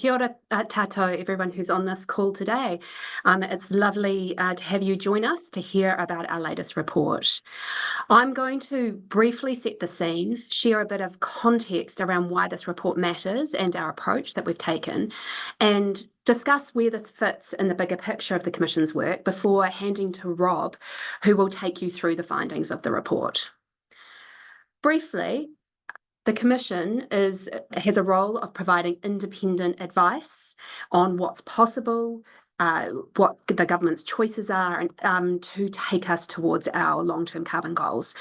Kia ora tātou, everyone who's on this call today. It's lovely to have you join us to hear about our latest report. I'm going to briefly set the scene, share a bit of context around why this report matters and our approach that we've taken, and discuss where this fits in the bigger picture of the Commission's work before handing to Rob, who will take you through the findings of the report. Briefly, the Commission has a role of providing independent advice on what's possible, what the government's choices are, and to take us towards our long-term carbon goals.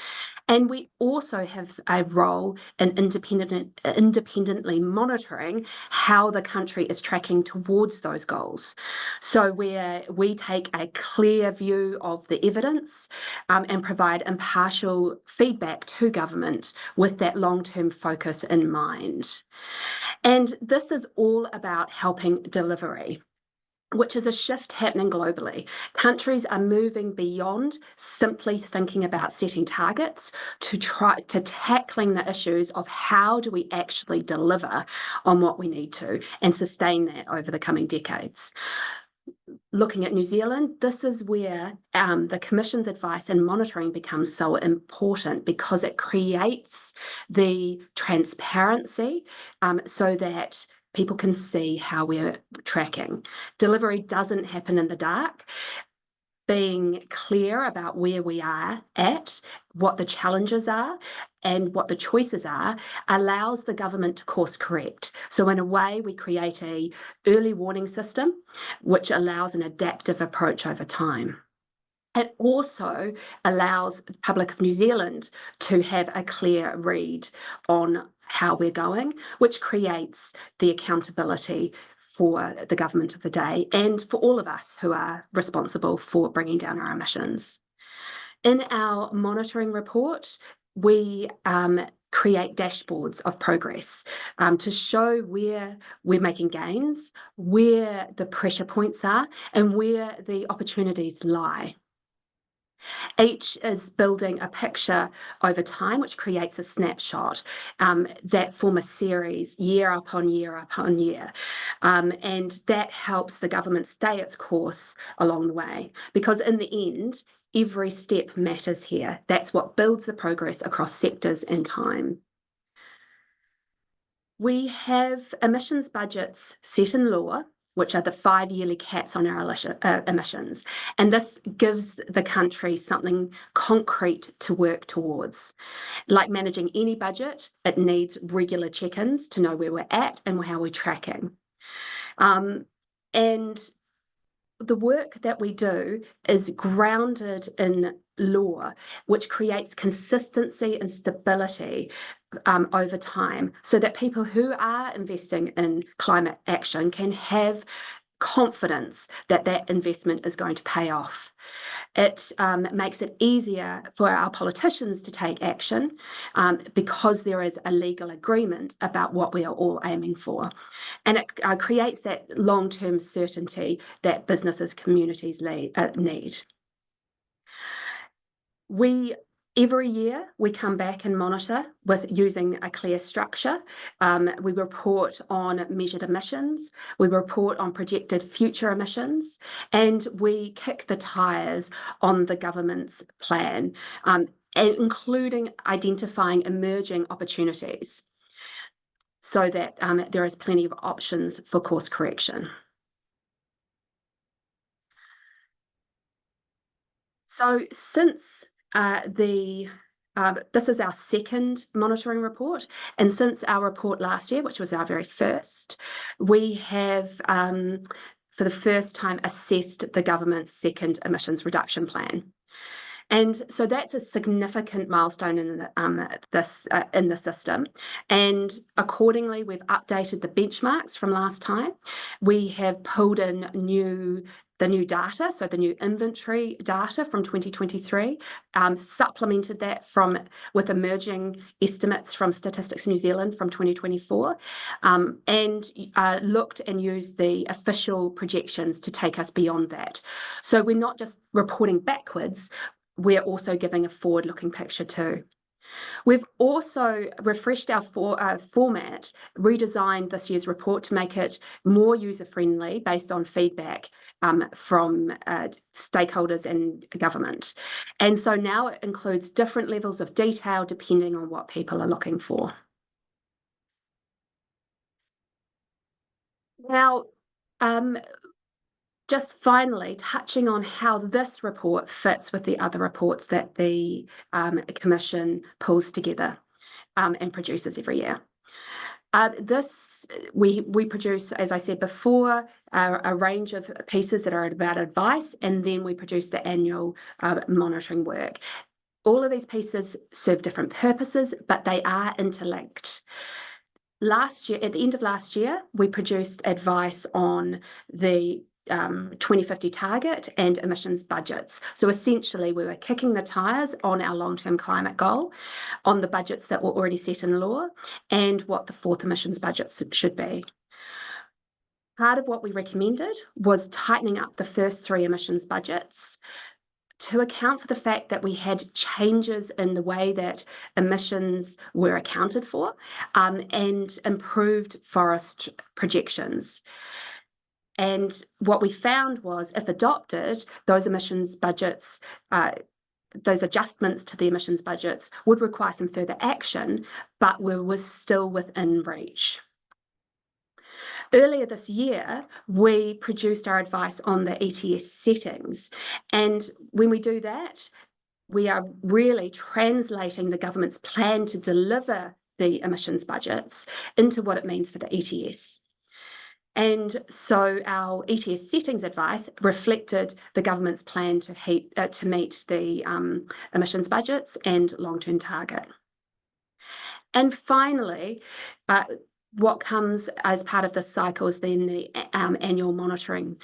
And we also have a role in independently monitoring how the country is tracking towards those goals. So where we take a clear view of the evidence and provide impartial feedback to government with that long-term focus in mind. And this is all about helping delivery, which is a shift happening globally. Countries are moving beyond simply thinking about setting targets to tackling the issues of how do we actually deliver on what we need to and sustain that over the coming decades. Looking at New Zealand, this is where the Commission's advice and monitoring becomes so important because it creates the transparency so that people can see how we're tracking. Delivery doesn't happen in the dark. Being clear about where we are at, what the challenges are, and what the choices are, allows the government to course correct. So in a way, we create an early warning system, which allows an adaptive approach over time. It also allows the public of New Zealand to have a clear read on how we're going, which creates the accountability for the government of the day and for all of us who are responsible for bringing down our emissions. In our monitoring report, we create dashboards of progress to show where we're making gains, where the pressure points are, and where the opportunities lie. Each is building a picture over time, which creates a snapshot that form a series year upon year upon year. And that helps the government stay its course along the way, because in the end, every step matters here. That's what builds the progress across sectors and time. We have emissions budgets set in law, which are the 5-yearly caps on our emissions. And this gives the country something concrete to work towards. Like managing any budget, it needs regular check-ins to know where we're at and how we're tracking. And the work that we do is grounded in law, which creates consistency and stability over time so that people who are investing in climate action can have confidence that that investment is going to pay off. It makes it easier for our politicians to take action because there is a legal agreement about what we are all aiming for. And it creates that long-term certainty that businesses, communities need. Every year, we come back and monitor with using a clear structure. We report on measured emissions, we report on projected future emissions, and we kick the tires on the government's plan, including identifying emerging opportunities so that there is plenty of options for course correction. So since this is our second monitoring report, and since our report last year, which was our very first, we have for the first time assessed the government's second emissions reduction plan. And so that's a significant milestone in the system. And accordingly, we've updated the benchmarks from last time. We have pulled in the new data, so the new inventory data from 2023, supplemented that with emerging estimates from Statistics New Zealand from 2024, and looked and used the official projections to take us beyond that. So we're not just reporting backwards, we're also giving a forward-looking picture too. We've also refreshed our format, redesigned this year's report to make it more user-friendly based on feedback from stakeholders and government. And so now it includes different levels of detail depending on what people are looking for. Now, just finally, touching on how this report fits with the other reports that the Commission pulls together and produces every year. We produce, as I said before, a range of pieces that are about advice, and then we produce the annual monitoring work. All of these pieces serve different purposes, but they are interlinked. Last year, at the end of last year, we produced advice on the 2050 target and emissions budgets. So essentially, we were kicking the tires on our long-term climate goal, on the budgets that were already set in law, and what the fourth emissions budgets should be. Part of what we recommended was tightening up the first three emissions budgets to account for the fact that we had changes in the way that emissions were accounted for and improved forest projections. And what we found was, if adopted, those emissions budgets, those adjustments to the emissions budgets would require some further action, but were still within reach. Earlier this year, we produced our advice on the ETS settings. And when we do that, we are really translating the government's plan to deliver the emissions budgets into what it means for the ETS. And so our ETS settings advice reflected the government's plan to meet the emissions budgets and long-term target. And finally, what comes as part of this cycle is then the annual monitoring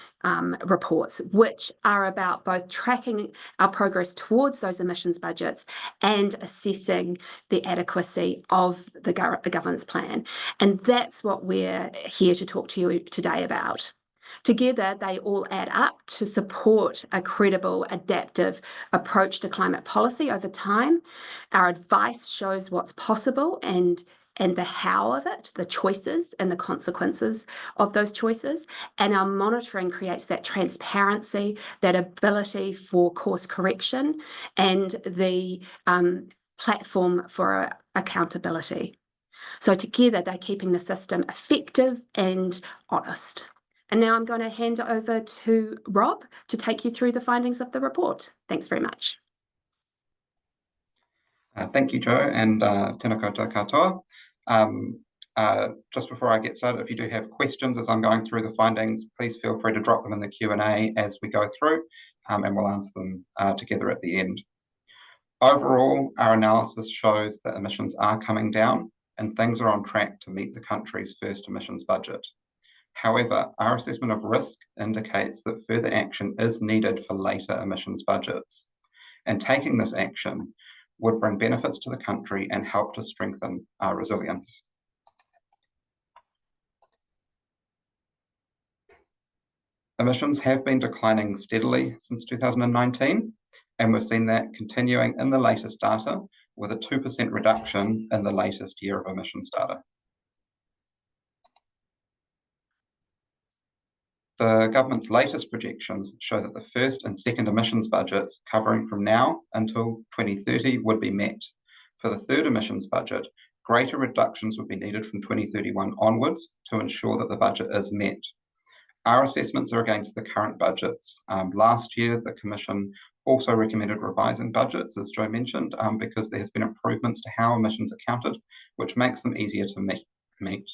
reports, which are about both tracking our progress towards those emissions budgets and assessing the adequacy of the government's plan. And that's what we're here to talk to you today about. Together, they all add up to support a credible, adaptive approach to climate policy over time. Our advice shows what's possible and the how of it, the choices and the consequences of those choices. And our monitoring creates that transparency, that ability for course correction, and the platform for accountability. So together, they're keeping the system effective and honest. And now I'm going to hand over to Rob to take you through the findings of the report. Thanks very much. Thank you, Jo, and tēnā koutou katoa. Just before I get started, if you do have questions as I'm going through the findings, please feel free to drop them in the Q&A as we go through, and we'll answer them together at the end. Overall, our analysis shows that emissions are coming down and things are on track to meet the country's first emissions budget. However, our assessment of risk indicates that further action is needed for later emissions budgets, and taking this action would bring benefits to the country and help to strengthen our resilience. Emissions have been declining steadily since 2019, and we've seen that continuing in the latest data with a 2% reduction in the latest year of emissions data. The government's latest projections show that the first and second emissions budgets covering from now until 2030 would be met. For the third emissions budget, greater reductions would be needed from 2031 onwards to ensure that the budget is met. Our assessments are against the current budgets. Last year, the Commission also recommended revising budgets, as Jo mentioned, because there has been improvements to how emissions are counted, which makes them easier to meet.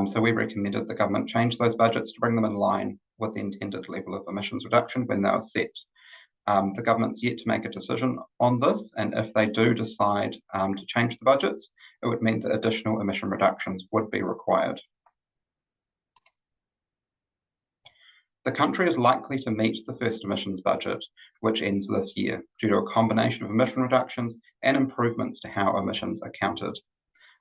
So we recommended the government change those budgets to bring them in line with the intended level of emissions reduction when they are set. The government's yet to make a decision on this, and if they do decide to change the budgets, it would mean that additional emission reductions would be required. The country is likely to meet the first emissions budget, which ends this year, due to a combination of emission reductions and improvements to how emissions are counted.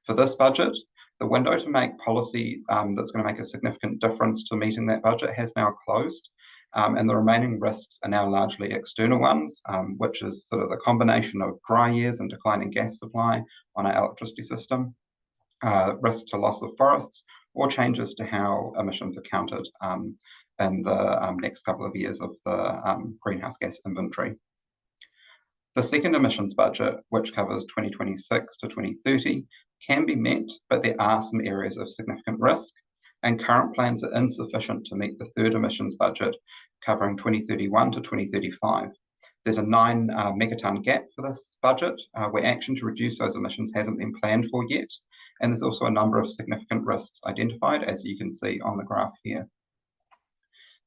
For this budget, the window to make policy that's going to make a significant difference to meeting that budget has now closed, and the remaining risks are now largely external ones, which is sort of the combination of dry years and declining gas supply on our electricity system, risk to loss of forests, or changes to how emissions are counted in the next couple of years of the greenhouse gas inventory. The second emissions budget, which covers 2026 to 2030, can be met, but there are some areas of significant risk, and current plans are insufficient to meet the third emissions budget covering 2031 to 2035. There's a 9 megatonne gap for this budget, where action to reduce those emissions hasn't been planned for yet, and there's also a number of significant risks identified, as you can see on the graph here.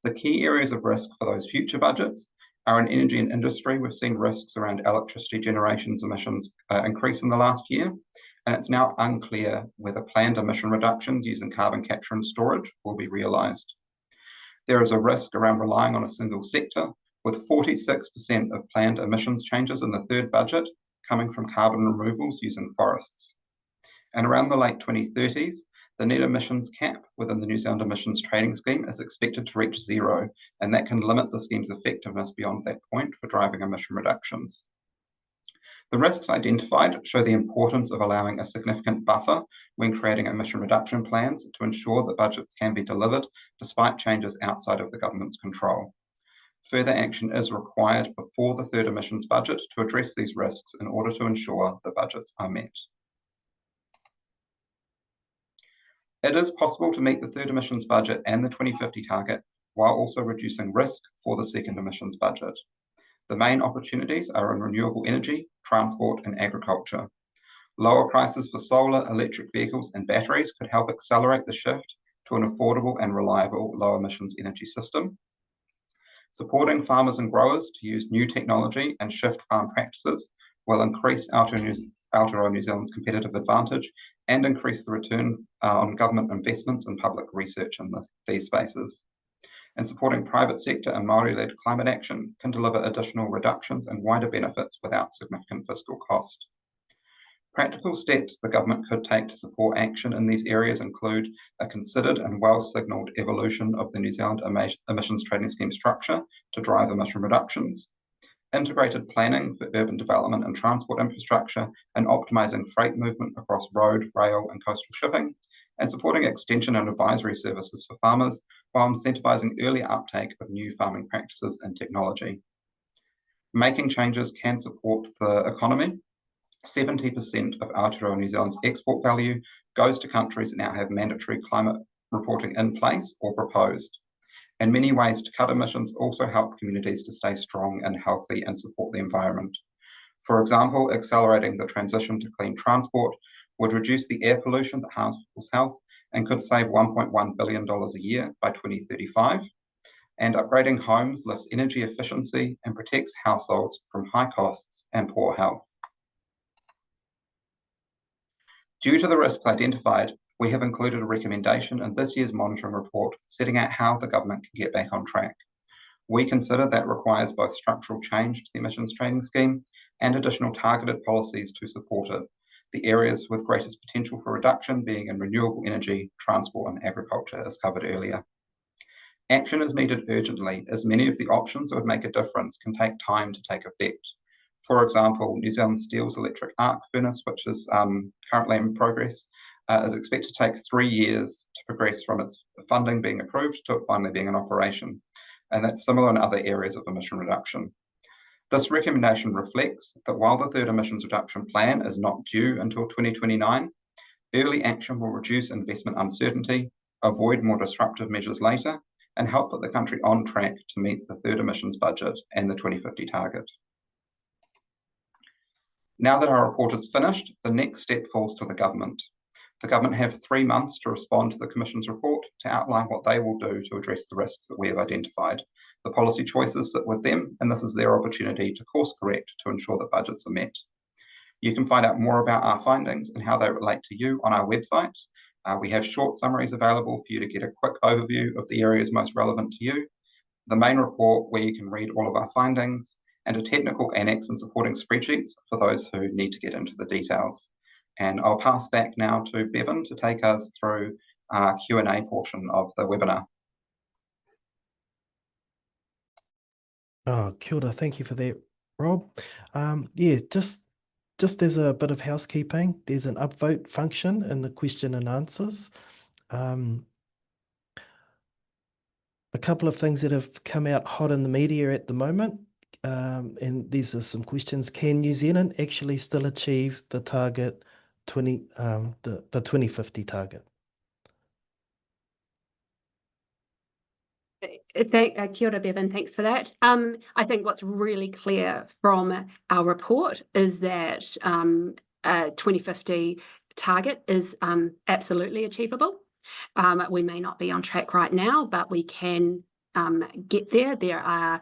The key areas of risk for those future budgets are in energy and industry. We've seen risks around electricity generations emissions increase in the last year, and it's now unclear whether planned emission reductions using carbon capture and storage will be realised. There is a risk around relying on a single sector, with 46% of planned emissions changes in the third budget coming from carbon removals using forests. And around the late 2030s, the net emissions cap within the New Zealand Emissions Trading Scheme is expected to reach 0, and that can limit the scheme's effectiveness beyond that point for driving emission reductions. The risks identified show the importance of allowing a significant buffer when creating emission reduction plans to ensure that budgets can be delivered despite changes outside of the government's control. Further action is required before the third emissions budget to address these risks in order to ensure the budgets are met. It is possible to meet the third emissions budget and the 2050 target while also reducing risk for the second emissions budget. The main opportunities are in renewable energy, transport, and agriculture. Lower prices for solar, electric vehicles, and batteries could help accelerate the shift to an affordable and reliable low emissions energy system. Supporting farmers and growers to use new technology and shift farm practices will increase Aotearoa New Zealand's competitive advantage and increase the return on government investments in public research in these spaces. And supporting private sector and Māori-led climate action can deliver additional reductions and wider benefits without significant fiscal cost. Practical steps the government could take to support action in these areas include a considered and well-signalled evolution of the New Zealand Emissions Trading Scheme structure to drive emission reductions, integrated planning for urban development and transport infrastructure, and optimising freight movement across road, rail, and coastal shipping, and supporting extension and advisory services for farmers while incentivising early uptake of new farming practices and technology. Making changes can support the economy. 70% of Aotearoa New Zealand's export value goes to countries that now have mandatory climate reporting in place or proposed. And many ways to cut emissions also help communities to stay strong and healthy and support the environment. For example, accelerating the transition to clean transport would reduce the air pollution that harms people's health and could save $1.1 billion a year by 2035. And upgrading homes lifts energy efficiency and protects households from high costs and poor health. Due to the risks identified, we have included a recommendation in this year's monitoring report setting out how the government can get back on track. We consider that requires both structural change to the emissions trading scheme and additional targeted policies to support it, the areas with greatest potential for reduction being in renewable energy, transport, and agriculture, as covered earlier. Action is needed urgently, as many of the options that would make a difference can take time to take effect. For example, New Zealand Steel's electric arc furnace, which is currently in progress, is expected to take 3 years to progress from its funding being approved to it finally being in operation. And that's similar in other areas of emission reduction. This recommendation reflects that while the third emissions reduction plan is not due until 2029, early action will reduce investment uncertainty, avoid more disruptive measures later, and help put the country on track to meet the third emissions budget and the 2050 target. Now that our report is finished, the next step falls to the government. The government have 3 months to respond to the Commission's report to outline what they will do to address the risks that we have identified. The policy choices sit with them, and this is their opportunity to course correct to ensure that budgets are met. You can find out more about our findings and how they relate to you on our website. We have short summaries available for you to get a quick overview of the areas most relevant to you, the main report where you can read all of our findings, and a technical annex and supporting spreadsheets for those who need to get into the details. And I'll pass back now to Bevan to take us through our Q&A portion of the webinar. Oh, kia ora. Thank you for that, Rob. Yeah, just as a bit of housekeeping, there's an upvote function in the question and answers. Um, a couple of things that have come out hot in the media at the moment, and these are some questions. Can New Zealand actually still achieve the target 2050 target? Kia ora, Bevan, thanks for that. I think what's really clear from our report is that a 2050 target is absolutely achievable. We may not be on track right now, but we can get there. There are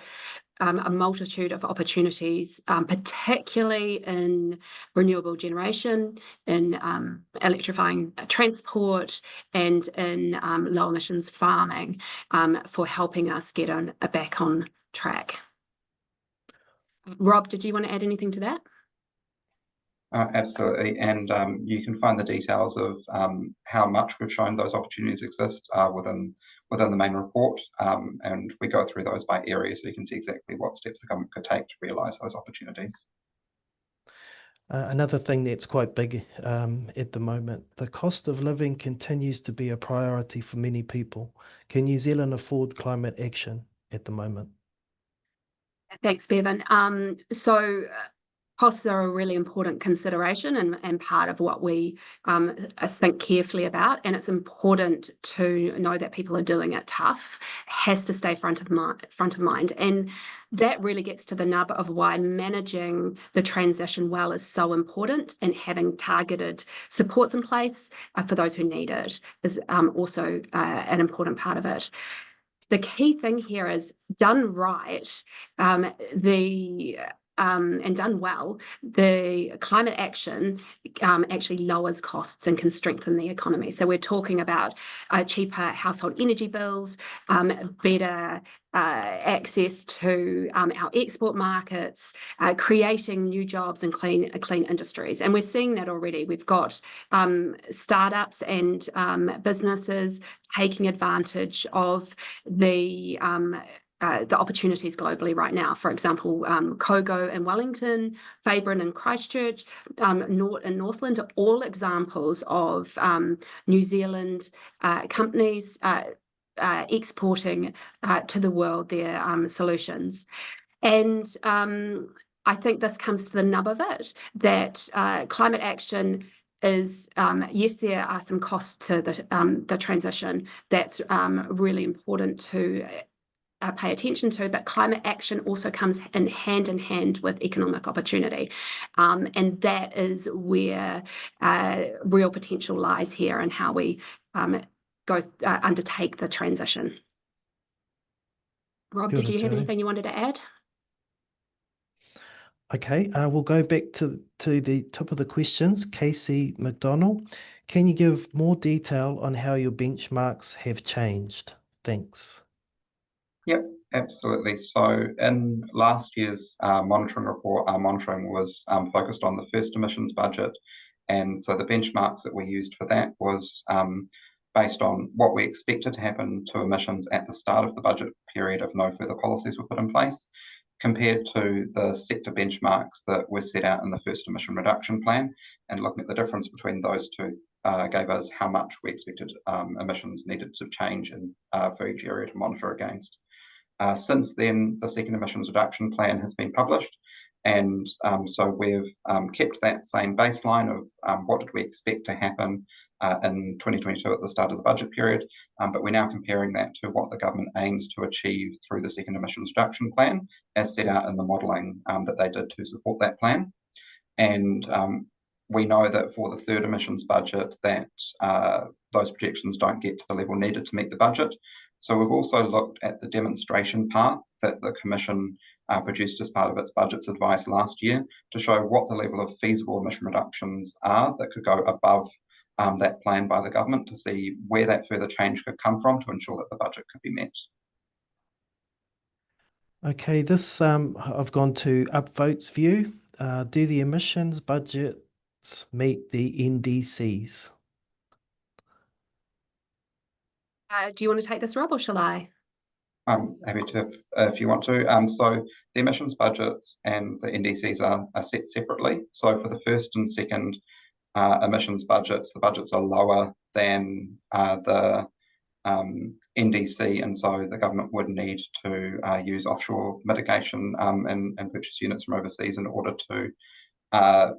a multitude of opportunities, particularly in renewable generation, in electrifying transport, and in low emissions farming, for helping us get back on track. Rob, did you want to add anything to that? Absolutely, and you can find the details of how much we've shown those opportunities exist within the main report, and we go through those by area, so you can see exactly what steps the government could take to realise those opportunities. Another thing that's quite big at the moment, the cost of living continues to be a priority for many people. Can New Zealand afford climate action at the moment? Thanks, Bevan. Costs are a really important consideration and part of what we think carefully about. And it's important to know that people are doing it tough, has to stay front of mind. And that really gets to the nub of why managing the transition well is so important, and having targeted supports in place for those who need it is also an important part of it. The key thing here is done right, and done well, the climate action actually lowers costs and can strengthen the economy. So we're talking about cheaper household energy bills, better access to our export markets, creating new jobs and clean industries. And we're seeing that already. We've got startups and businesses taking advantage of the opportunities globally right now. For example, Kogo in Wellington, Fabrin in Christchurch, in Northland are all examples of New Zealand companies exporting to the world their solutions. And I think this comes to the nub of it, that climate action is, yes, there are some costs to the transition that's really important to pay attention to, but climate action also comes in hand with economic opportunity. And that is where real potential lies here, and how we undertake the transition. Rob, Kia did ora, you have Joe. anything you wanted to add? Okay, we'll go back to the top of the questions. Casey McDonald, can you give more detail on how your benchmarks have changed? Thanks. Yep, absolutely. So in last year's monitoring report, our monitoring was focused on the first emissions budget. And so the benchmarks that we used for that was based on what we expected to happen to emissions at the start of the budget period if no further policies were put in place, compared to the sector benchmarks that were set out in the first emission reduction plan. And looking at the difference between those two gave us how much we expected emissions needed to change for each area to monitor against. Since then, the second emissions reduction plan has been published, and so we've kept that same baseline of what did we expect to happen in 2022 at the start of the budget period, but we're now comparing that to what the government aims to achieve through the second emissions reduction plan, as set out in the modelling that they did to support that plan. And we know that for the third emissions budget that those projections don't get to the level needed to meet the budget. So we've also looked at the demonstration path that the Commission produced as part of its budget's advice last year to show what the level of feasible emission reductions are that could go above that plan by the government, to see where that further change could come from to ensure that the budget could be met. Okay, this I've gone to upvotes view. Do the emissions budgets meet the NDCs? Do you want to take this, Rob, or shall I? I'm happy to if you want to. So the emissions budgets and the NDCs are set separately. So for the first and second emissions budgets, the budgets are lower than the NDC, and so the government would need to use offshore mitigation and purchase units from overseas in order to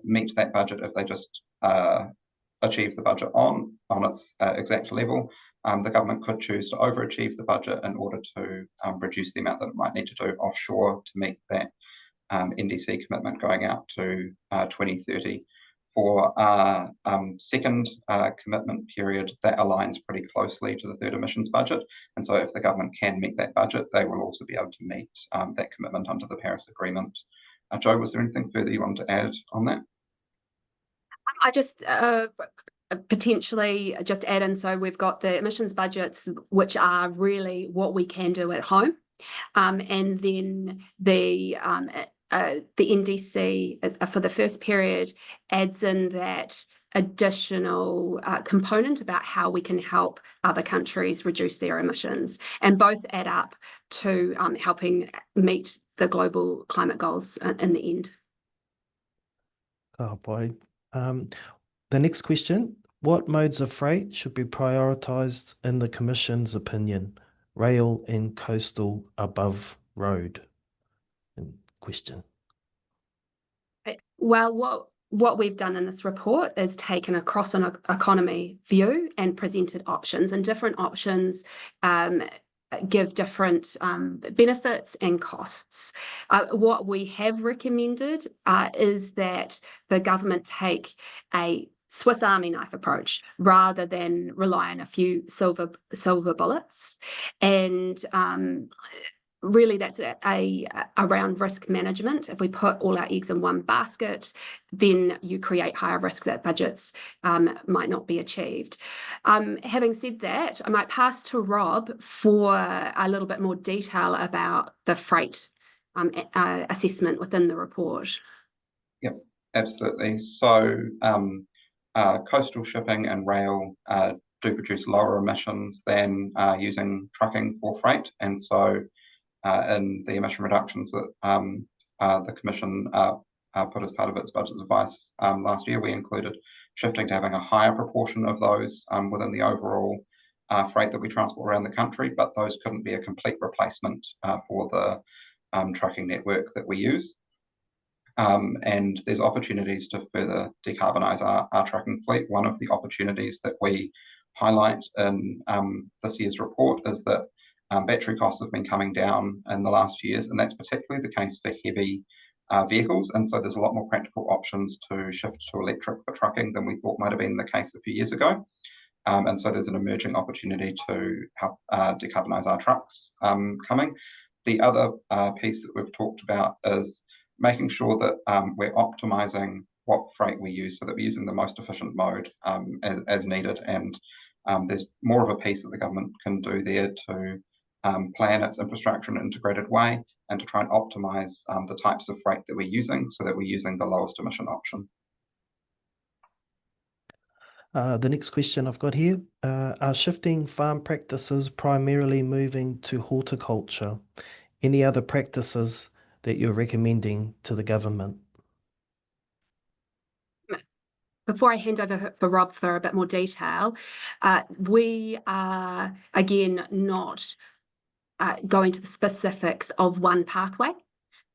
meet that budget if they just achieve the budget on its exact level. The government could choose to overachieve the budget in order to reduce the amount that it might need to do offshore to meet that NDC commitment going out to 2030. For our second commitment period, that aligns pretty closely to the third emissions budget. And so if the government can meet that budget, they will also be able to meet that commitment under the Paris Agreement. Jo, was there anything further you wanted to add on that? I just potentially just add in, so we've got the emissions budgets, which are really what we can do at home. And then the NDC for the first period adds in that additional component about how we can help other countries reduce their emissions, and both add up to helping meet the global climate goals in the end. Oh boy. The next question, what modes of freight should be prioritised in the Commission's opinion? Rail and coastal above road? Question. Well, what we've done in this report is taken a cross an economy view and presented options, and different options give different benefits and costs. What we have recommended is that the government take a Swiss Army knife approach rather than rely on a few silver bullets, and really that's around risk management. If we put all our eggs in one basket, then you create higher risk that budgets might not be achieved. Having said that, I might pass to Rob for a little bit more detail about the freight assessment within the report. Yep, absolutely. So coastal shipping and rail do produce lower emissions than using trucking for freight, and so in the emission reductions that the Commission put as part of its budget advice last year, we included shifting to having a higher proportion of those within the overall freight that we transport around the country, but those couldn't be a complete replacement for the trucking network that we use. And there's opportunities to further decarbonise our trucking fleet. One of the opportunities that we highlight in this year's report is that battery costs have been coming down in the last few years, and that's particularly the case for heavy vehicles. And so there's a lot more practical options to shift to electric for trucking than we thought might have been the case a few years ago. And so there's an emerging opportunity to help decarbonise our trucks coming. The other piece that we've talked about is making sure that we're optimising what freight we use so that we're using the most efficient mode as needed. And there's more of a piece that the government can do there to plan its infrastructure in an integrated way and to try and optimise the types of freight that we're using so that we're using the lowest emission option. The next question I've got here, are shifting farm practices primarily moving to horticulture? Any other practices that you're recommending to the government? Before I hand over for Rob for a bit more detail, we are, again, not going to the specifics of one pathway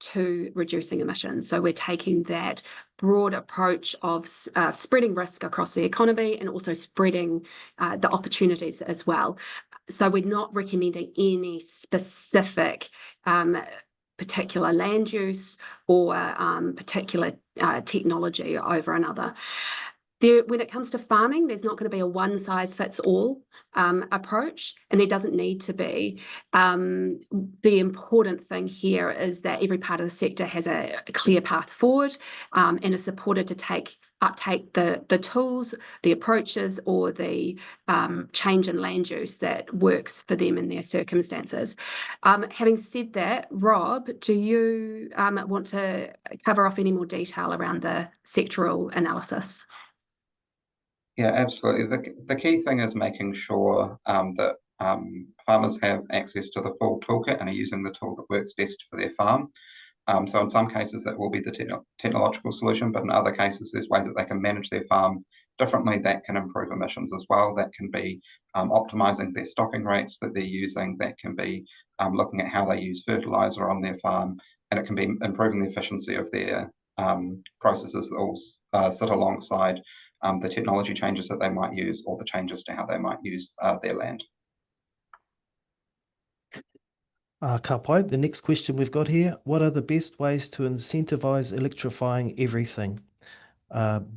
to reducing emissions. So we're taking that broad approach of spreading risk across the economy and also spreading the opportunities as well. So we're not recommending any specific particular land use or particular technology over another. When it comes to farming, there's not going to be a one-size-fits-all approach, and there doesn't need to be. The important thing here is that every part of the sector has a clear path forward and is supported to uptake the tools, the approaches, or the change in land use that works for them in their circumstances. Having said that, Rob, do you want to cover off any more detail around the sectoral analysis? Yeah, absolutely. The key thing is making sure that farmers have access to the full toolkit and are using the tool that works best for their farm. So in some cases that will be the technological solution, but in other cases there's ways that they can manage their farm differently that can improve emissions as well. That can be optimizing their stocking rates that they're using, that can be looking at how they use fertilizer on their farm, and it can be improving the efficiency of their processes that all sit alongside the technology changes that they might use or the changes to how they might use their land. Ka pai, the next question we've got here, what are the best ways to incentivise electrifying everything?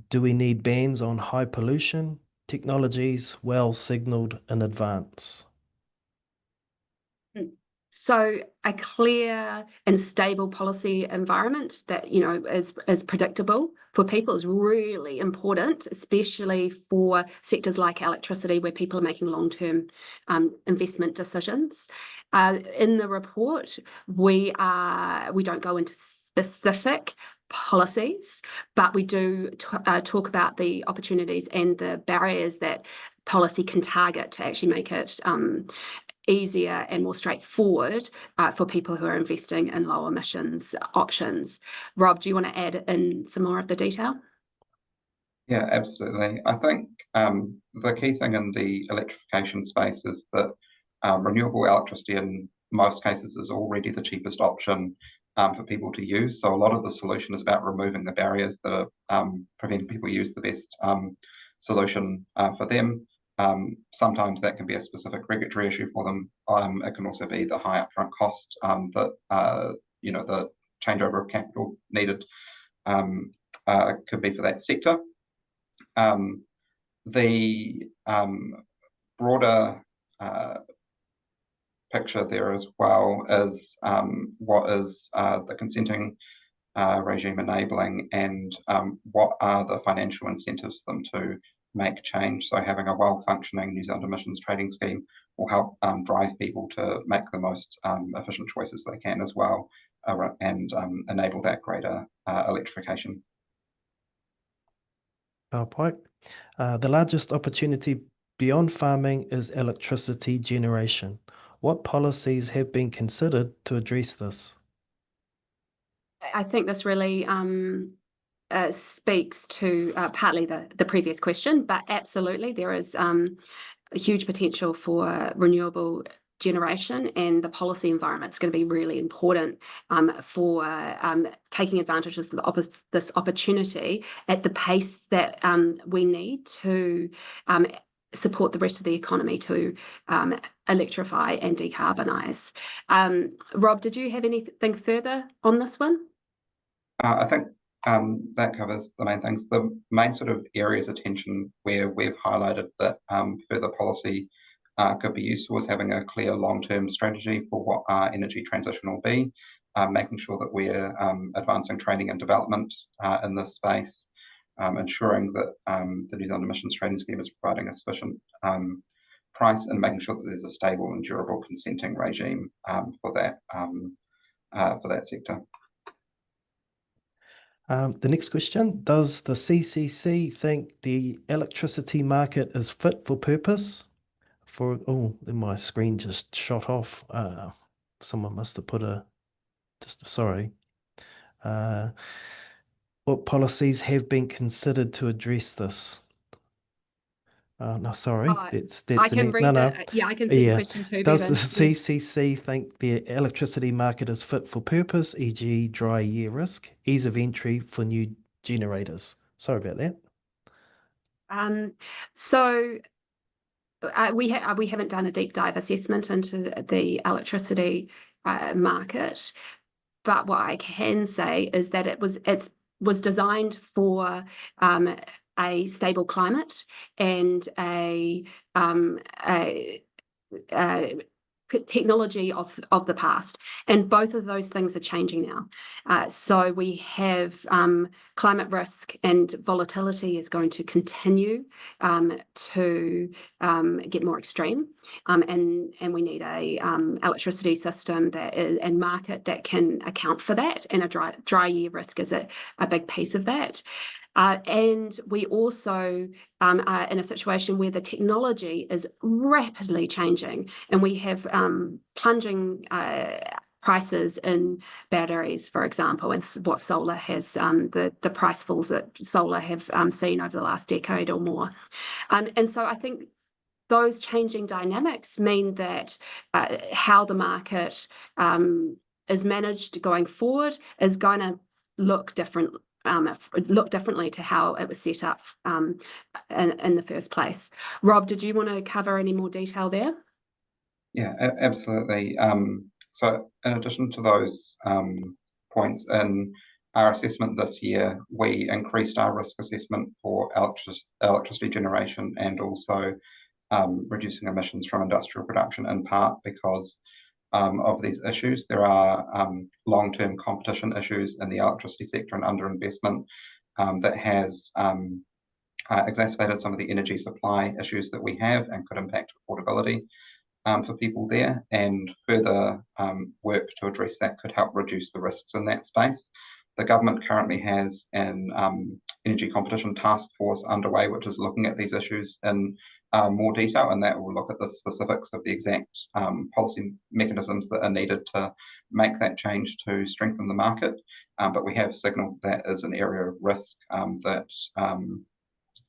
Do we need bans on high pollution technologies well signalled in advance? So a clear and stable policy environment that is predictable for people is really important, especially for sectors like electricity, where people are making long-term investment decisions. In the report, we don't go into specific policies, but we do talk about the opportunities and the barriers that policy can target to actually make it easier and more straightforward for people who are investing in low emissions options. Rob, do you want to add in some more of the detail? Yeah, absolutely. I think the key thing in the electrification space is that renewable electricity in most cases is already the cheapest option for people to use. So a lot of the solution is about removing the barriers that are preventing people use the best solution for them. Sometimes that can be a specific regulatory issue for them. It can also be the high upfront cost that the changeover of capital needed could be for that sector. The broader picture there as well is what is the consenting regime enabling, and what are the financial incentives for them to make change. So having a well-functioning New Zealand emissions trading scheme will help drive people to make the most efficient choices they can as well, and enable that greater electrification. The largest opportunity beyond farming is electricity generation. What policies have been considered to address this? I think this really speaks to partly the previous question, but absolutely there is a huge potential for renewable generation, and the policy environment is going to be really important for taking advantage of this opportunity at the pace that we need to support the rest of the economy to electrify and decarbonise. Rob, did you have anything further on this one? I think that covers the main things. The main sort of areas of attention where we've highlighted that further policy could be useful is having a clear long-term strategy for what our energy transition will be, making sure that we're advancing training and development in this space, ensuring that the New Zealand emissions trading scheme is providing a sufficient price, and making sure that there's a stable and durable consenting regime for that sector. The next question, does the CCC think the electricity market is fit for purpose? Then my screen just shot off. Someone must have put sorry. What policies have been considered to address this? No, sorry, that's I can read I can see the question too, Does Bevan. the CCC think the electricity market is fit for purpose, e.g. dry year risk, ease of entry for new generators? Sorry about that. So we haven't done a deep dive assessment into the electricity market, but what I can say is that it was designed for a stable climate and a technology of the past, and both of those things are changing now. So we have climate risk and volatility is going to continue to get more extreme, and we need a electricity system and market that can account for that, and a dry year risk is a big piece of that. And we also are in a situation where the technology is rapidly changing, and we have plunging prices in batteries, for example, and what solar has, the price falls that solar have seen over the last decade or more. And so I think those changing dynamics mean that how the market is managed going forward is going to look differently to how it was set up in the first place. Rob, did you want to cover any more detail there? Yeah, absolutely. So in addition to those points, in our assessment this year, we increased our risk assessment for electricity generation and also reducing emissions from industrial production, in part because of these issues. There are long-term competition issues in the electricity sector and underinvestment that has exacerbated some of the energy supply issues that we have and could impact affordability for people there, and further work to address that could help reduce the risks in that space. The government currently has an energy competition task force underway, which is looking at these issues in more detail, and that will look at the specifics of the exact policy mechanisms that are needed to make that change to strengthen the market. But we have signalled that is an area of risk that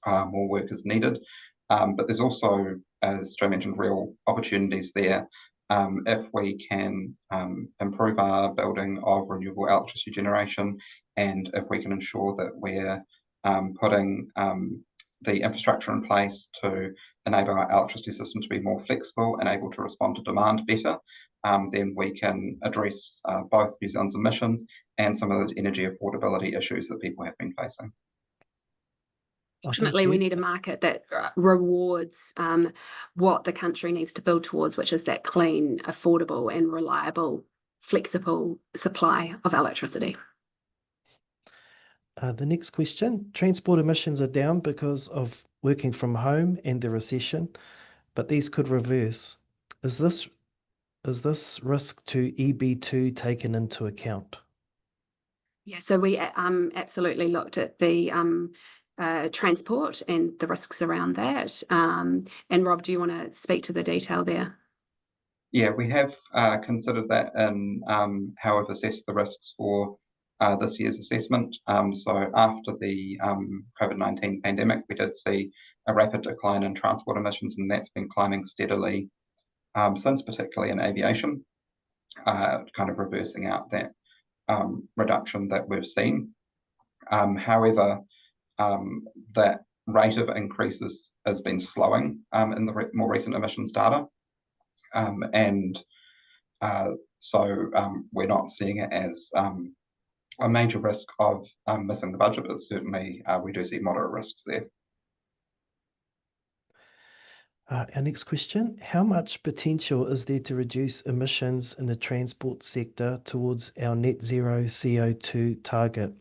more work is needed. But there's also, as Joe mentioned, real opportunities there if we can improve our building of renewable electricity generation, and if we can ensure that we're putting the infrastructure in place to enable our electricity system to be more flexible and able to respond to demand better, then we can address both New Zealand's emissions and some of those energy affordability issues that people have been facing. Ultimately, we need a market that rewards what the country needs to build towards, which is that clean, affordable and reliable, flexible supply of electricity. The next question, transport emissions are down because of working from home and the recession, but these could reverse. Is this risk to EB2 taken into account? Yeah, so we absolutely looked at the transport and the risks around that. And Rob, do you want to speak to the detail there? Yeah, we have considered that in how we've assessed the risks for this year's assessment. So after the COVID-19 pandemic, we did see a rapid decline in transport emissions, and that's been climbing steadily since, particularly in aviation, kind of reversing out that reduction that we've seen. However, that rate of increases has been slowing in the more recent emissions data. And so we're not seeing it as a major risk of missing the budget, but certainly we do see moderate risks there. Our next question, how much potential is there to reduce emissions in the transport sector towards our net zero CO2 target?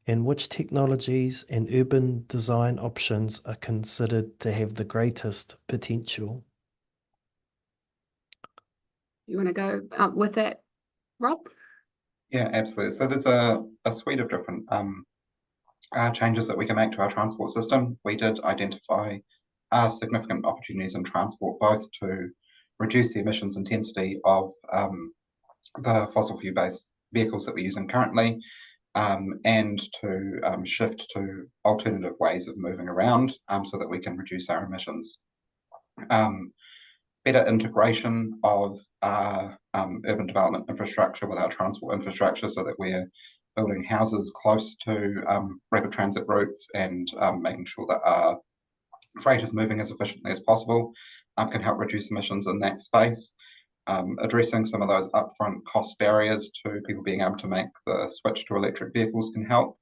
And which technologies and urban design options are considered to have the greatest potential? You want to go with that, Rob? Yeah, absolutely. So there's a suite of different changes that we can make to our transport system. We did identify significant opportunities in transport, both to reduce the emissions intensity of the fossil fuel-based vehicles that we're using currently, and to shift to alternative ways of moving around so that we can reduce our emissions. Better integration of urban development infrastructure with our transport infrastructure so that we're building houses close to rapid transit routes and making sure that our freight is moving as efficiently as possible can help reduce emissions in that space. Addressing some of those upfront cost barriers to people being able to make the switch to electric vehicles can help.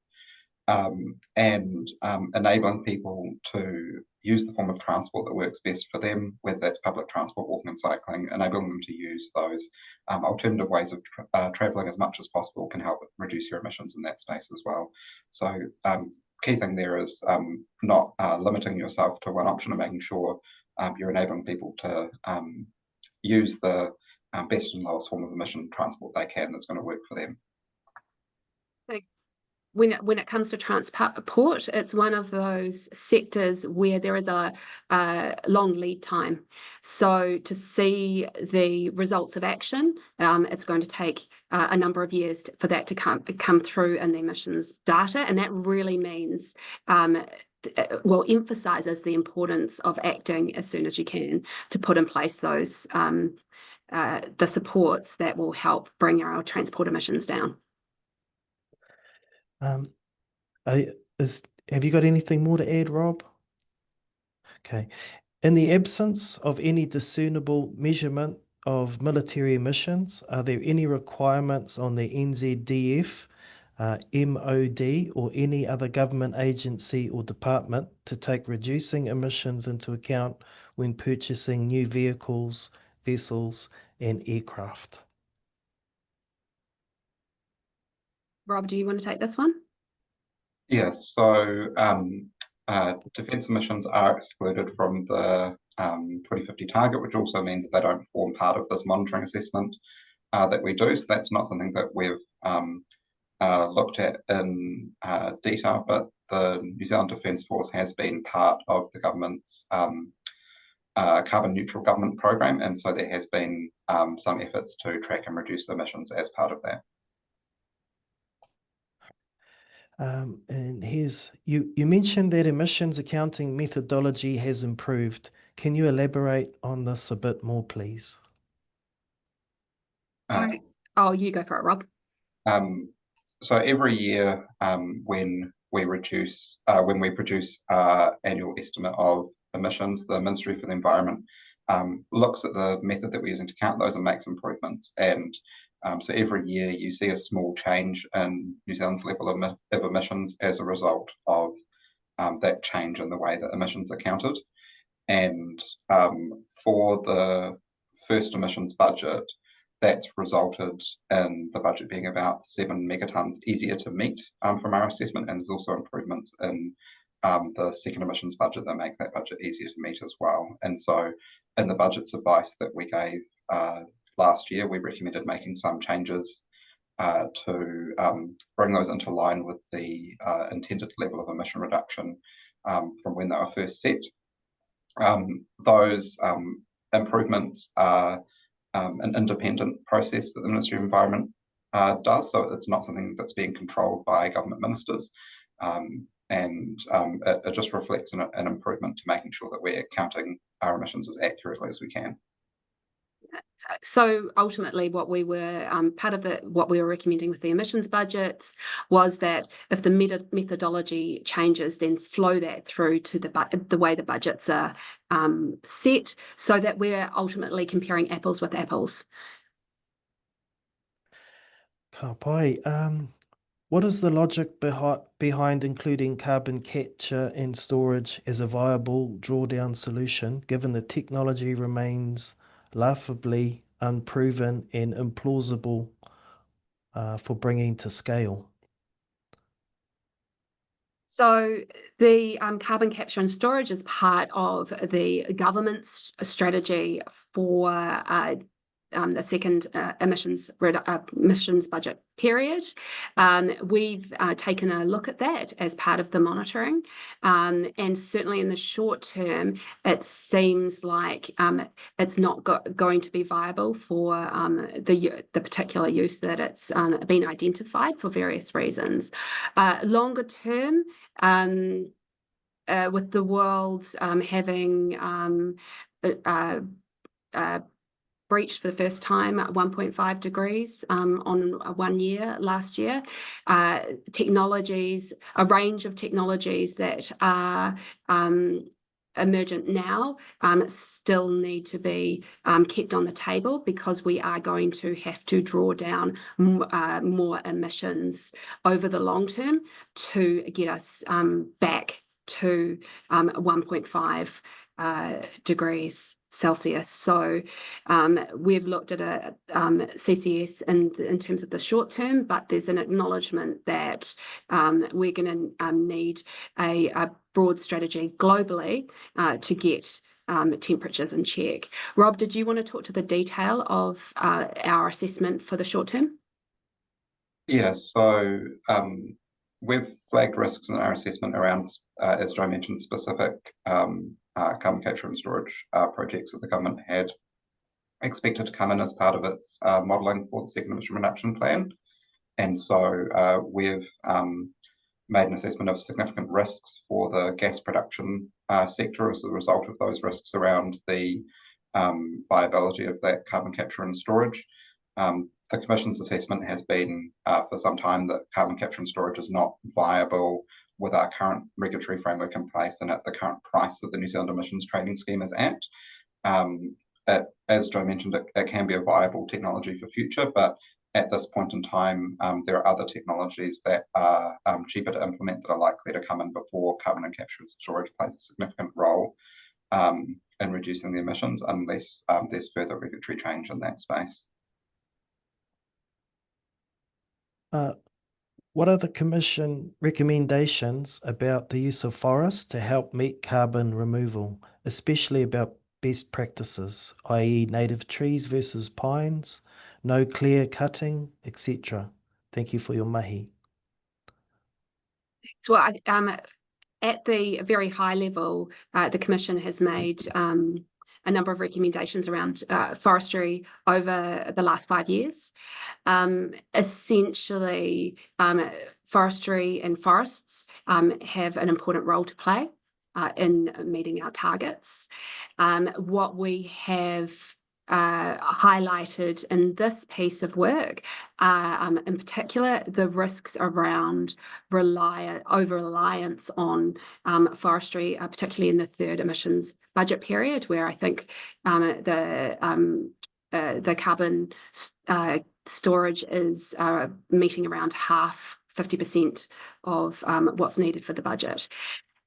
And enabling people to use the form of transport that works best for them, whether that's public transport, walking and cycling, enabling them to use those alternative ways of travelling as much as possible can help reduce your emissions in that space as well. So key thing there is not limiting yourself to one option and making sure you're enabling people to use the best and lowest form of emission transport they can that's going to work for them. when it comes to transport, it's one of those sectors where there is a long lead time. So to see the results of action, it's going to take a number of years for that to come through in the emissions data, and that really means emphasises the importance of acting as soon as you can to put in place those the supports that will help bring our transport emissions down. Have you got anything more to add, Rob? Okay. In the absence of any discernible measurement of military emissions, are there any requirements on the NZDF, MOD, or any other government agency or department to take reducing emissions into account when purchasing new vehicles, vessels, and aircraft? Rob, do you want to take this one? Yes, so defence emissions are excluded from the 2050 target, which also means they don't form part of this monitoring assessment that we do. So that's not something that we've looked at in detail, but the New Zealand Defence Force has been part of the government's carbon neutral government program, and so there has been some efforts to track and reduce emissions as part of that. And here's, you mentioned that emissions accounting methodology has improved. Can you elaborate on this a bit more, please? Oh, you go for it, Rob. So every year, when we produce our annual estimate of emissions, the Ministry for the Environment looks at the method that we're using to count those and makes improvements. And so every year you see a small change in New Zealand's level of emissions as a result of that change in the way that emissions are counted. And for the first emissions budget, that's resulted in the budget being about 7 megatons easier to meet from our assessment. And there's also improvements in the second emissions budget that make that budget easier to meet as well. And so in the budget's advice that we gave last year, we recommended making some changes to bring those into line with the intended level of emission reduction from when they were first set. Those improvements are an independent process that the Ministry of Environment does, so it's not something that's being controlled by government ministers, and it just reflects an improvement to making sure that we're counting our emissions as accurately as we can. So ultimately, what we were part of what we were recommending with the emissions budgets was that if the methodology changes, then flow that through to the way the budgets are set, so that we're ultimately comparing apples with apples. Ka pai. What is the logic behind including carbon capture and storage as a viable drawdown solution, given the technology remains laughably unproven and implausible for bringing to scale? So the carbon capture and storage is part of the government's strategy for the second emissions budget period. We've taken a look at that as part of the monitoring, and certainly in the short term, it seems like it's not going to be viable for the particular use that it's been identified for various reasons. Longer term, with the world having breached for the first time at 1.5 degrees on 1 year last year. Technologies, a range of technologies that are emergent now still need to be kept on the table, because we are going to have to draw down more emissions over the long term to get us back to 1.5 degrees Celsius. So we've looked at a CCS in terms of the short term, but there's an acknowledgement that we're going to need a broad strategy globally to get temperatures in check. Rob, did you want to talk to the detail of our assessment for the short term? Yeah, so we've flagged risks in our assessment around, as Joe mentioned, specific carbon capture and storage projects that the government had expected to come in as part of its modelling for the second emission reduction plan. And so we've made an assessment of significant risks for the gas production sector as a result of those risks around the viability of that carbon capture and storage. The Commission's assessment has been for some time that carbon capture and storage is not viable with our current regulatory framework in place and at the current price that the New Zealand Emissions Trading Scheme is at. As Joe mentioned, it can be a viable technology for future, but at this point in time, there are other technologies that are cheaper to implement that are likely to come in before carbon and capture and storage plays a significant role in reducing the emissions unless there's further regulatory change in that space. What are the Commission recommendations about the use of forests to help meet carbon removal, especially about best practices, i.e. native trees versus pines, no clear cutting, etc.? Thank you for your mahi. So at the very high level, the Commission has made a number of recommendations around forestry over the last 5 years. Essentially, forestry and forests have an important role to play in meeting our targets. What we have highlighted in this piece of work, in particular, the risks around over-reliance on forestry, particularly in the third emissions budget period, where I think the carbon storage is meeting around 50% of what's needed for the budget.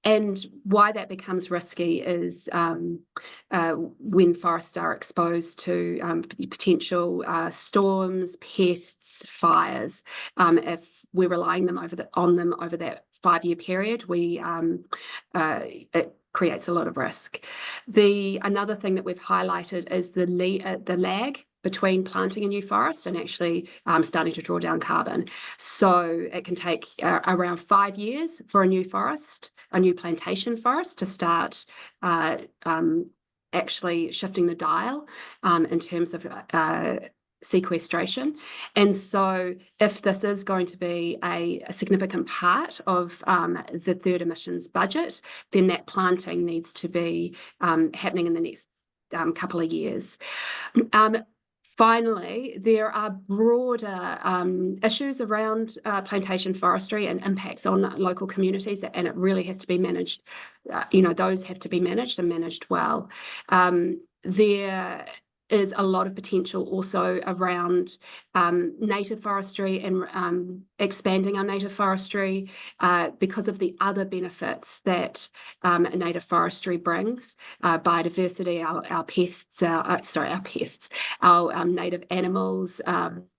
And why that becomes risky is when forests are exposed to potential storms, pests, fires. If we're relying on them over that 5-year period, it creates a lot of risk. Another thing that we've highlighted is the lag between planting a new forest and actually starting to draw down carbon. So it can take around 5 years for a new plantation forest to start actually shifting the dial in terms of sequestration. And so if this is going to be a significant part of the third emissions budget, then that planting needs to be happening in the next couple of years. Finally, there are broader issues around plantation forestry and impacts on local communities, and it really has to be managed. Those have to be managed and managed well. There is a lot of potential also around native forestry and expanding our native forestry because of the other benefits that native forestry brings, biodiversity, our pests, our native animals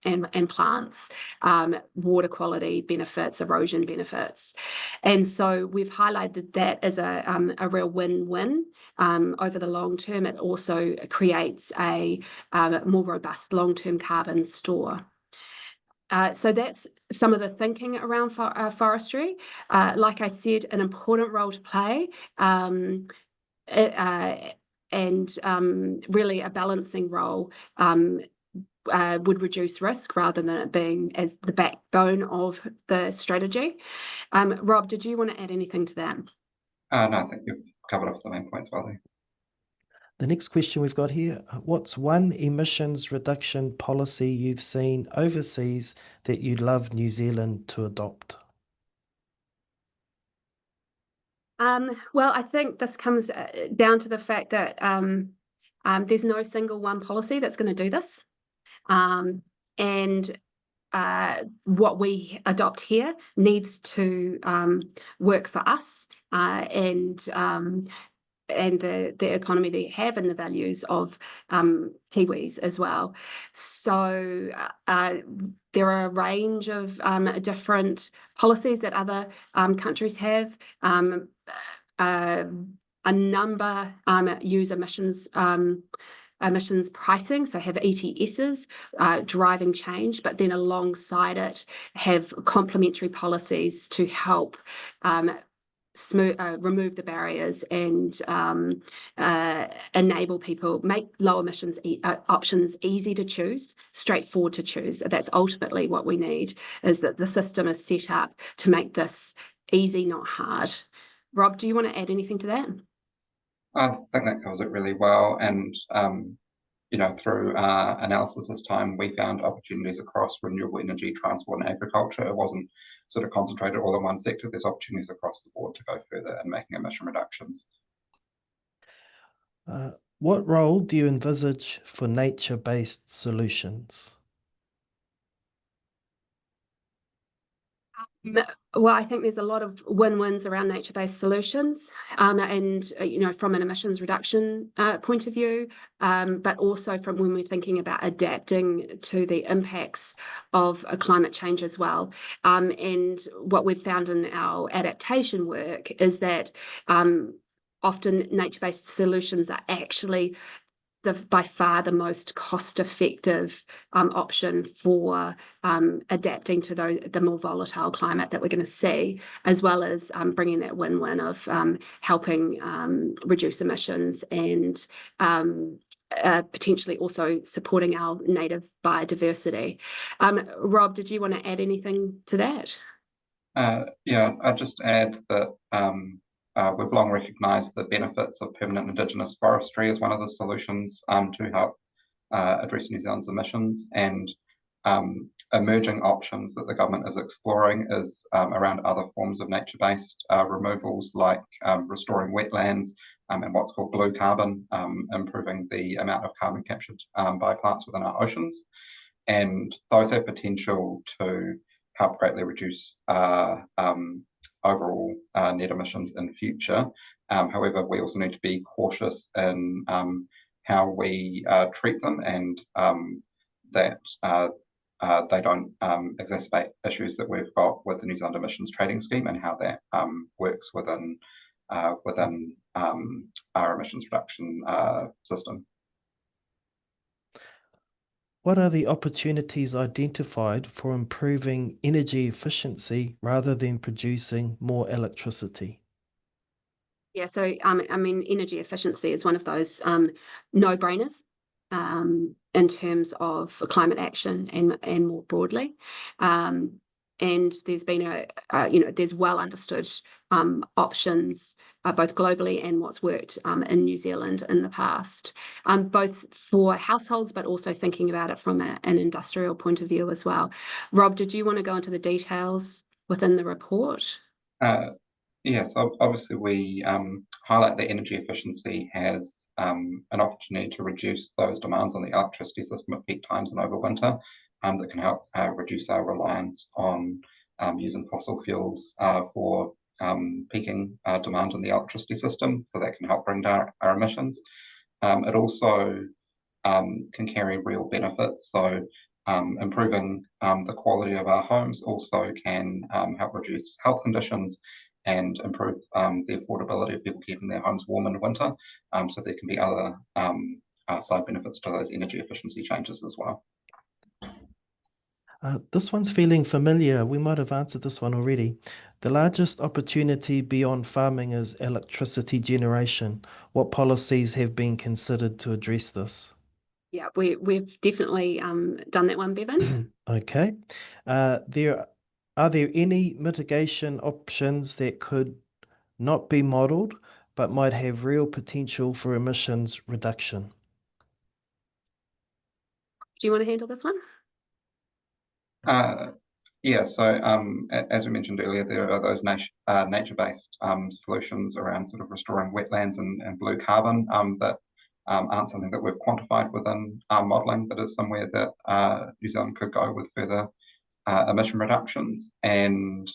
and plants, water quality benefits, erosion benefits. And so we've highlighted that as a real win-win. Over the long term, it also creates a more robust long-term carbon store. So that's some of the thinking around forestry. Like I said, an important role to play, and really a balancing role would reduce risk rather than it being as the backbone of the strategy. Rob, did you want to add anything to that? No, I think you've covered off the main points well there. The next question we've got here, what's one emissions reduction policy you've seen overseas that you'd love New Zealand to adopt? Well, I think this comes down to the fact that there's no single one policy that's going to do this. And what we adopt here needs to work for us and the economy they have and the values of Kiwis as well. So there are a range of different policies that other countries have. A number use emissions emissions pricing, so have ETSs driving change, but then alongside it have complementary policies to help remove the barriers and enable people, make low emissions options easy to choose, straightforward to choose. That's ultimately what we need, is that the system is set up to make this easy, not hard. Rob, do you want to add anything to that? I think that covers it really well. And through analysis this time, we found opportunities across renewable energy, transport, and agriculture. It wasn't sort of concentrated all in one sector. There's opportunities across the board to go further in making emission reductions. What role do you envisage for nature-based solutions? Well, I think there's a lot of win-wins around nature-based solutions, and from an emissions reduction point of view, but also from when we're thinking about adapting to the impacts of climate change as well. And what we've found in our adaptation work is that often nature-based solutions are actually by far the most cost-effective option for adapting to the more volatile climate that we're going to see, as well as bringing that win-win of helping reduce emissions and potentially also supporting our native biodiversity. Rob, did you want to add anything to that? Yeah, I'd just add that we've long recognised the benefits of permanent Indigenous forestry as one of the solutions to help address New Zealand's emissions, and emerging options that the government is exploring is around other forms of nature-based removals, like restoring wetlands and what's called blue carbon, improving the amount of carbon captured by plants within our oceans. And those have potential to help greatly reduce overall net emissions in future. However, we also need to be cautious in how we treat them, and that they don't exacerbate issues that we've got with the New Zealand Emissions Trading Scheme and how that works within our emissions reduction system. What are the opportunities identified for improving energy efficiency rather than producing more electricity? Yeah, so energy efficiency is one of those no-brainers in terms of climate action and more broadly. And there's been there's well understood options both globally and what's worked in New Zealand in the past, both for households, but also thinking about it from an industrial point of view as well. Rob, did you want to go into the details within the report? Yes, obviously we highlight that energy efficiency has an opportunity to reduce those demands on the electricity system at peak times and over winter, that can help reduce our reliance on using fossil fuels for peaking demand in the electricity system, so that can help bring down our emissions. It also can carry real benefits, so improving the quality of our homes also can help reduce health conditions and improve the affordability of people keeping their homes warm in winter. So there can be other side benefits to those energy efficiency changes as well. This one's feeling familiar. We might have answered this one already. The largest opportunity beyond farming is electricity generation. What policies have been considered to address this? Yeah, we've definitely done that one, Bevan. Okay. Are there any mitigation options that could not be modelled but might have real potential for emissions reduction? Do you want to handle this one? Yeah, so as we mentioned earlier, there are those nature-based solutions around sort of restoring wetlands and blue carbon that aren't something that we've quantified within our modelling. That is somewhere that New Zealand could go with further emission reductions. And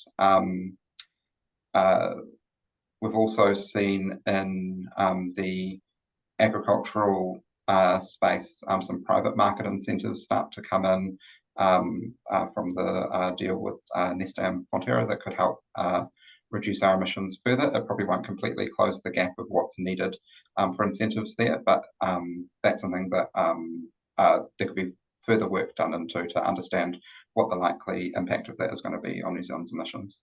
we've also seen in the agricultural space some private market incentives start to come in from the deal with Nesta and Fonterra that could help reduce our emissions further. It probably won't completely close the gap of what's needed for incentives there, but that's something that there could be further work done into to understand what the likely impact of that is going to be on New Zealand's emissions.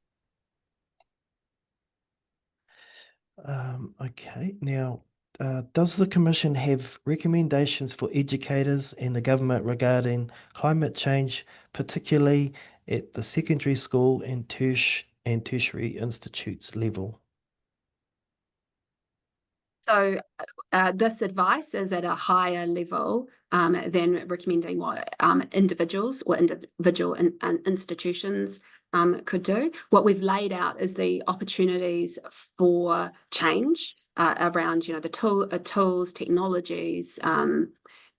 Okay, now, does the Commission have recommendations for educators and the government regarding climate change, particularly at the secondary school and tertiary institutes level? So this advice is at a higher level than recommending what individuals or individual institutions could do. What we've laid out is the opportunities for change around, the tools, technologies,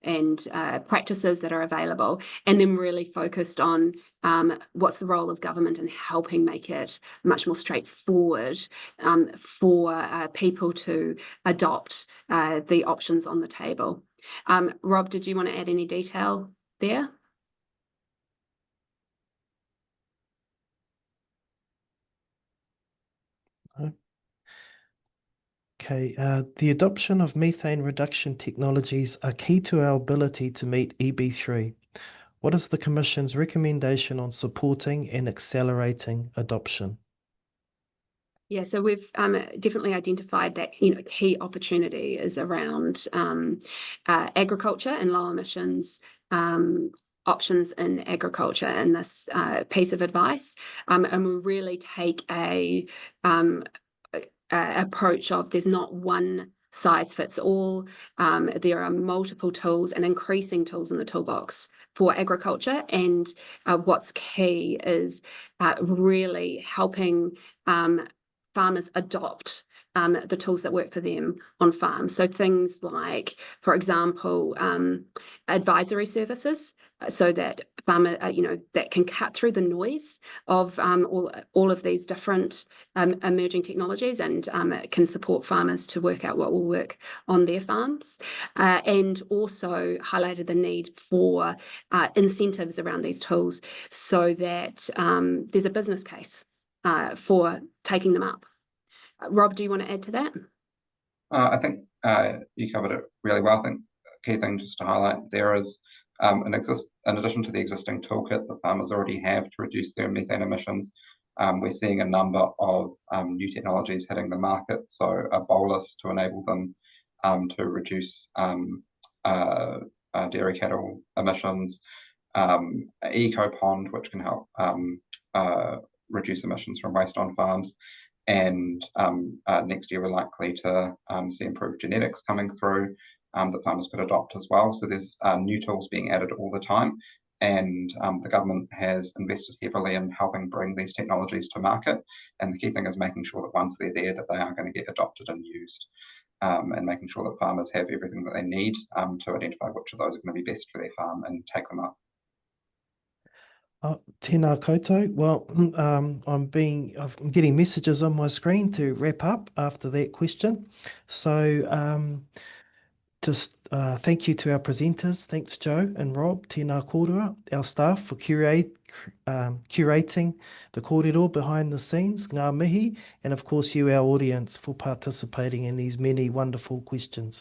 and practices that are available, and then really focused on what's the role of government in helping make it much more straightforward for people to adopt the options on the table. Rob, did you want to add any detail there? Okay, the adoption of methane reduction technologies are key to our ability to meet EB3. What is the Commission's recommendation on supporting and accelerating adoption? Yeah, so we've definitely identified that key opportunity is around agriculture and low emissions options in agriculture in this piece of advice, and we really take a approach of there's not one size fits all. There are multiple tools and increasing tools in the toolbox for agriculture, and what's key is really helping farmers adopt the tools that work for them on farm. So things like, for example, advisory services, so that farmer, that can cut through the noise of all of these different emerging technologies, and can support farmers to work out what will work on their farms, and also highlighted the need for incentives around these tools, so that there's a business case for taking them up. Rob, do you want to add to that? I think you covered it really well. I think the key thing just to highlight there is in addition to the existing toolkit that farmers already have to reduce their methane emissions, we're seeing a number of new technologies hitting the market. So a bolus to enable them to reduce dairy cattle emissions, eco pond, which can help reduce emissions from waste on farms. And next year we're likely to see improved genetics coming through that farmers could adopt as well. So there's new tools being added all the time, and the government has invested heavily in helping bring these technologies to market. And the key thing is making sure that once they're there, that they are going to get adopted and used, and making sure that farmers have everything that they need to identify which of those are going to be best for their farm and take them up. Tēnā koutou. Well, I'm getting messages on my screen to wrap up after that question. So just thank you to our presenters. Thanks, Joe and Rob, tēnā kōrua, our staff for curating the kōrero behind the scenes, ngā mihi, and of course you, our audience, for participating in these many wonderful questions.